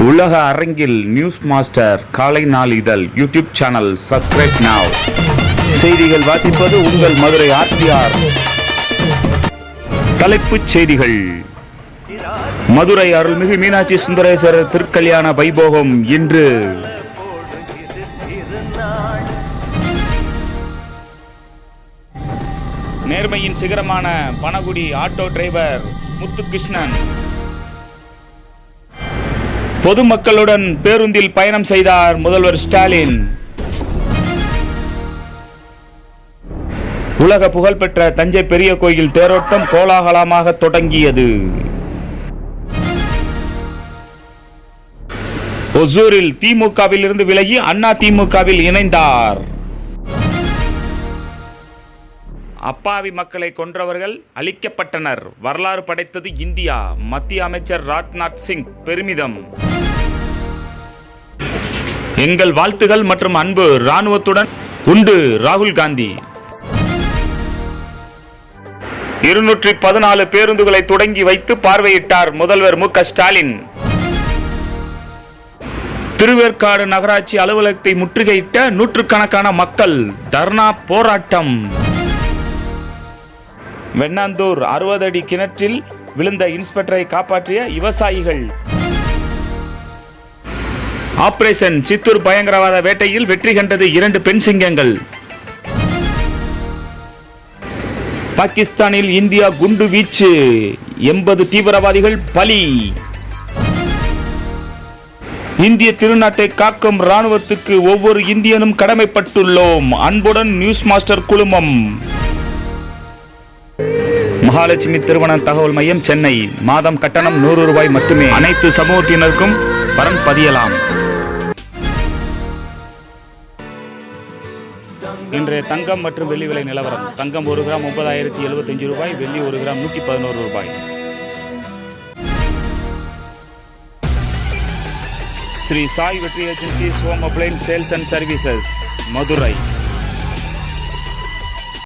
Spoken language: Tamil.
உலக அரங்கில் நியூஸ் மாஸ்டர் காலை நாளிதழ் யூடியூப் சேனல் சப்ஸ்கிரைப் நவ். செய்திகள் வாசிப்பது உங்கள் மதுரை ஆர்டிஆர். தலைப்புச் செய்திகள். மதுரை அருள்மிகு மீனாட்சி சுந்தரேஸ்வரர் திருக்கல்யாண வைபோகம் இன்று. நேர்மையின் சிகரமான பனகுடி ஆட்டோ டிரைவர் முத்துகிருஷ்ணன் பொதுமக்களுடன் பேருந்தில் பயணம் செய்தார் முதல்வர் ஸ்டாலின். உலக புகழ்பெற்ற தஞ்சை பெரிய கோயில் தேரோட்டம் கோலாகலமாக தொடங்கியது. ஒசூரில் திமுகவில் இருந்து விலகி அண்ணா திமுகவில் இணைந்தார். அப்பாவி மக்களை கொன்றவர்கள் அழிக்கப்பட்டனர். வரலாறு படைத்தது இந்தியா. மத்திய அமைச்சர் ராஜ்நாத் சிங் பெருமிதம். எங்கள் வாழ்த்துகள் மற்றும் அன்பு ராணுவத்துடன் உண்டு ராகுல் காந்தி. 214 பேருந்துகளை தொடங்கி வைத்து பார்வையிட்டார் முதல்வர் மு க ஸ்டாலின். திருவேற்காடு நகராட்சி அலுவலகத்தை முற்றுகையிட்ட நூற்றுக்கணக்கான மக்கள் தர்ணா போராட்டம். வெண்ணாந்தூர் 60 அடி கிணற்றில் விழுந்த இன்ஸ்பெக்டரை காப்பாற்றிய விவசாயிகள். ஆபரேஷன் சித்தூர் பயங்கரவாத வேட்டையில் வெற்றி கண்டது 2 பெண் சிங்கங்கள். பாகிஸ்தானில் இந்தியா குண்டு வீச்சு, 80 தீவிரவாதிகள் பலி. இந்திய திருநாட்டை காக்கும் ராணுவத்துக்கு ஒவ்வொரு இந்தியனும் கடமைப்பட்டுள்ளோம். அன்புடன் நியூஸ் மாஸ்டர் குழுமம். மகாலட்சுமி திருமண தகவல் மையம், சென்னை. மாதம் கட்டணம் 100 ரூபாய் மட்டுமே. அனைத்து சமூகத்தினருக்கும் பரம் பதியலாம். இன்றைய தங்கம் மற்றும் வெள்ளி விலை நிலவரம். தங்கம் 1 கிராம் 30,075 ரூபாய், வெள்ளி 1 கிராம் 111 ரூபாய். ஸ்ரீ சாய் வெற்றி agency home appliances sales and services, Madurai.